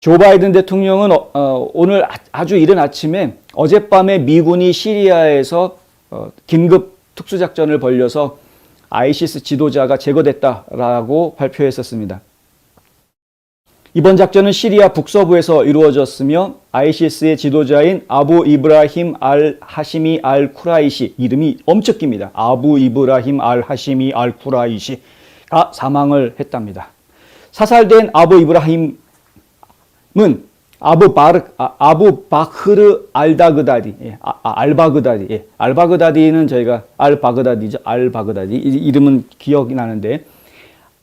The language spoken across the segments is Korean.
조 바이든 대통령은 오늘 아주 이른 아침에 어젯밤에 미군이 시리아에서 긴급 특수작전을 벌여서 아이시스 지도자가 제거됐다라고 발표했었습니다. 이번 작전은 시리아 북서부에서 이루어졌으며 아이시스의 지도자인 아부 이브라힘 알 하시미 알 쿠라이시, 이름이 엄청 깁니다. 아부 이브라힘 알 하시미 알 쿠라이시가 사망을 했답니다. 사살된 아부 이브라힘은 아부 바흐르 알다그다디, 알바그다디, 알바그다디는 저희가 알바그다디죠. 알바그다디 이름은 기억이 나는데,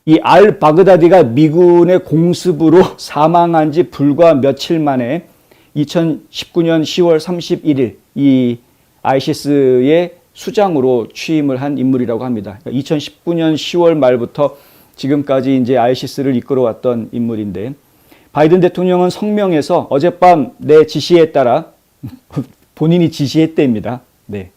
이 알바그다디가 미군의 공습으로 사망한 지 불과 며칠 만에 2019년 10월 31일 이 아이시스의 수장으로 취임을 한 인물이라고 합니다. 2019년 10월 말부터 지금까지 이제 아이시스를 이끌어왔던 인물인데, 바이든 대통령은 성명에서 어젯밤 내 지시에 따라 본인이 지시했대입니다. 네.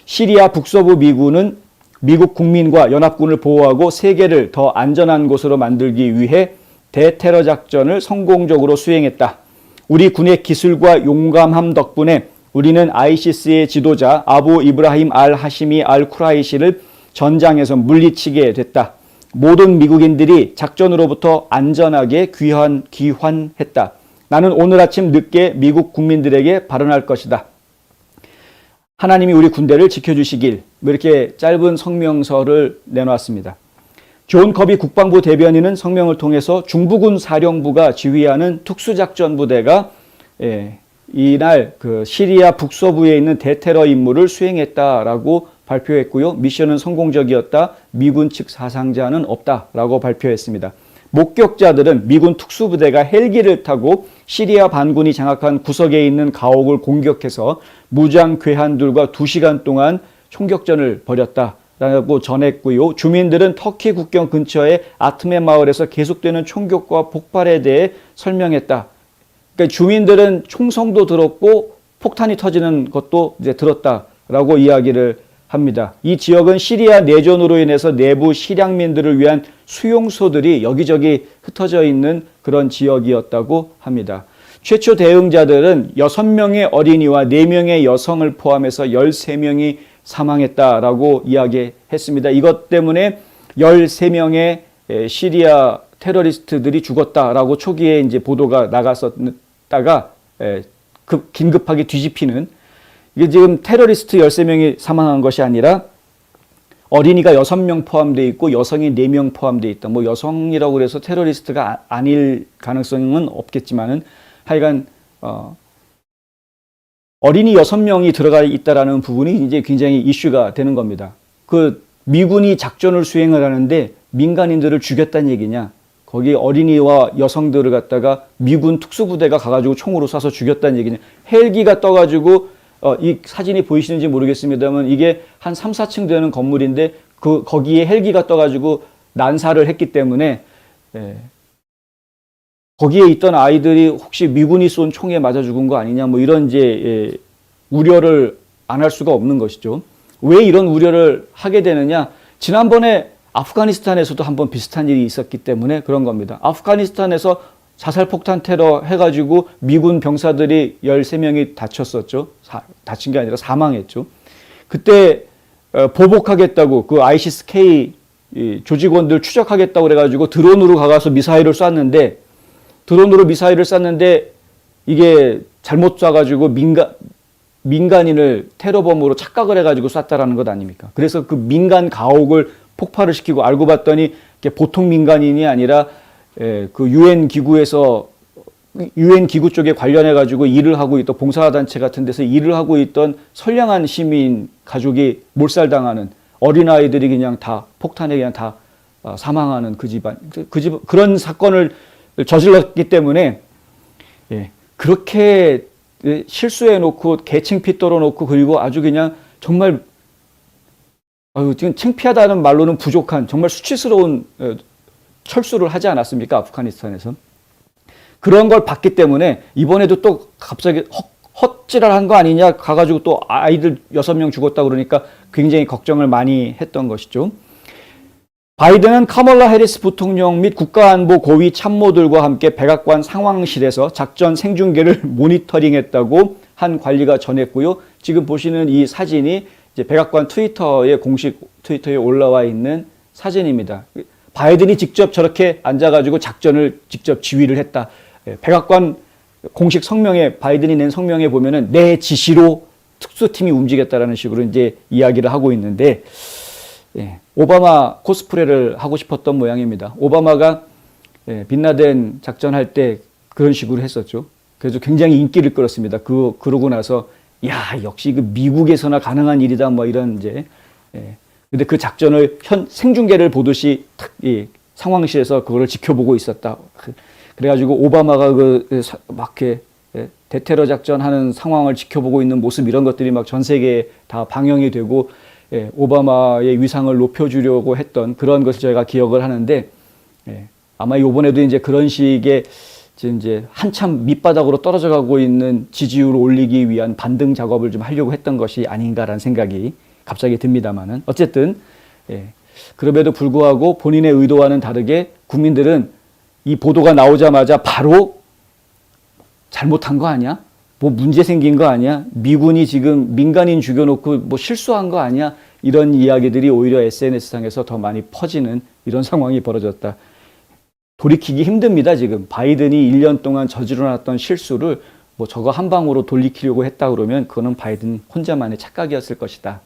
시리아 북서부 미군은 미국 국민과 연합군을 보호하고 세계를 더 안전한 곳으로 만들기 위해 대테러 작전을 성공적으로 수행했다. 우리 군의 기술과 용감함 덕분에 우리는 아이시스의 지도자 아부 이브라힘 알 하시미 알 쿠라이시를 전장에서 물리치게 됐다. 모든 미국인들이 작전으로부터 안전하게 귀환했다. 나는 오늘 아침 늦게 미국 국민들에게 발언할 것이다. 하나님이 우리 군대를 지켜주시길, 이렇게 짧은 성명서를 내놓았습니다. 존 커비 국방부 대변인은 성명을 통해서 중부군 사령부가 지휘하는 특수작전부대가 이날 그 시리아 북서부에 있는 대테러 임무를 수행했다라고 발표했고요. 미션은 성공적이었다. 미군 측 사상자는 없다라고 발표했습니다. 목격자들은 미군 특수부대가 헬기를 타고 시리아 반군이 장악한 구석에 있는 가옥을 공격해서 무장 괴한들과 2시간 동안 총격전을 벌였다라고 전했고요. 주민들은 터키 국경 근처의 아트메 마을에서 계속되는 총격과 폭발에 대해 설명했다. 그러니까 주민들은 총성도 들었고 폭탄이 터지는 것도 이제 들었다라고 이야기를 합니다. 이 지역은 시리아 내전으로 인해서 내부 시량민들을 위한 수용소들이 여기저기 흩어져 있는 그런 지역이었다고 합니다. 최초 대응자들은 6명의 어린이와 4명의 여성을 포함해서 13명이 사망했다라고 이야기했습니다. 이것 때문에 13명의 시리아 테러리스트들이 죽었다라고 초기에 이제 보도가 나갔었다가 긴급하게 뒤집히는, 이게 지금 테러리스트 13명이 사망한 것이 아니라 어린이가 6명 포함되어 있고 여성이 4명 포함되어 있다. 뭐 여성이라고 그래서 테러리스트가 아닐 가능성은 없겠지만은 하여간 어린이 6명이 들어가 있다라는 부분이 이제 굉장히 이슈가 되는 겁니다. 그 미군이 작전을 수행을 하는데 민간인들을 죽였다는 얘기냐? 거기 어린이와 여성들을 갖다가 미군 특수부대가 가가지고 총으로 쏴서 죽였다는 얘기냐? 헬기가 떠가지고 이 사진이 보이시는지 모르겠습니다만 이게 한 3, 4층 되는 건물인데 거기에 헬기가 떠가지고 난사를 했기 때문에 거기에 있던 아이들이 혹시 미군이 쏜 총에 맞아 죽은 거 아니냐, 뭐 이런 이제 우려를 안 할 수가 없는 것이죠. 왜 이런 우려를 하게 되느냐? 지난번에 아프가니스탄에서도 한번 비슷한 일이 있었기 때문에 그런 겁니다. 아프가니스탄에서 자살폭탄 테러 해가지고 미군 병사들이 13명이 다쳤었죠. 다친 게 아니라 사망했죠. 그때 보복하겠다고 그 ISIS-K 조직원들 추적하겠다고 그래가지고 드론으로 가서 미사일을 쐈는데 이게 잘못 쏴가지고 민간인을 테러범으로 착각을 해가지고 쐈다라는 것 아닙니까? 그래서 그 민간 가옥을 폭발을 시키고 알고 봤더니 보통 민간인이 아니라 그 유엔 기구에서 유엔 기구 쪽에 관련해 가지고 일을 하고 있던 봉사단체 같은 데서 일을 하고 있던 선량한 시민 가족이 몰살당하는, 어린아이들이 그냥 다 폭탄에 그냥 다 사망하는 그런 사건을 저질렀기 때문에 그렇게 실수해 놓고 개창피 떨어 놓고 그리고 아주 그냥 정말 지금 창피하다는 말로는 부족한 정말 수치스러운 철수를 하지 않았습니까? 아프가니스탄에서. 그런 걸 봤기 때문에 이번에도 또 갑자기 헛질을 한 거 아니냐 가가지고 또 아이들 6명 죽었다 그러니까 굉장히 걱정을 많이 했던 것이죠. 바이든은 카멀라 해리스 부통령 및 국가안보 고위 참모들과 함께 백악관 상황실에서 작전 생중계를 모니터링했다고 한 관리가 전했고요. 지금 보시는 이 사진이 이제 백악관 트위터에 공식 트위터에 올라와 있는 사진입니다. 바이든이 직접 저렇게 앉아가지고 작전을 직접 지휘를 했다. 백악관 공식 성명에 바이든이 낸 성명에 보면은 내 지시로 특수팀이 움직였다라는 식으로 이제 이야기를 하고 있는데, 오바마 코스프레를 하고 싶었던 모양입니다. 오바마가 빈라덴 작전할 때 그런 식으로 했었죠. 그래서 굉장히 인기를 끌었습니다. 그러고 나서 야 역시 그 미국에서나 가능한 일이다 뭐 이런 이제. 근데 그 작전을 생중계를 보듯이 이 상황실에서 그거를 지켜보고 있었다. 그래가지고 오바마가 막 이렇게 대테러 작전하는 상황을 지켜보고 있는 모습 이런 것들이 막 전 세계에 다 방영이 되고 오바마의 위상을 높여주려고 했던 그런 것을 저희가 기억을 하는데, 아마 이번에도 이제 그런 식의 이제 한참 밑바닥으로 떨어져 가고 있는 지지율을 올리기 위한 반등 작업을 좀 하려고 했던 것이 아닌가라는 생각이 갑자기 듭니다만은, 어쨌든 그럼에도 불구하고 본인의 의도와는 다르게 국민들은 이 보도가 나오자마자 바로 잘못한 거 아니야? 뭐 문제 생긴 거 아니야? 미군이 지금 민간인 죽여놓고 뭐 실수한 거 아니야? 이런 이야기들이 오히려 SNS상에서 더 많이 퍼지는 이런 상황이 벌어졌다. 돌이키기 힘듭니다, 지금. 바이든이 1년 동안 저질러놨던 실수를 뭐 저거 한 방으로 돌이키려고 했다 그러면 그거는 바이든 혼자만의 착각이었을 것이다.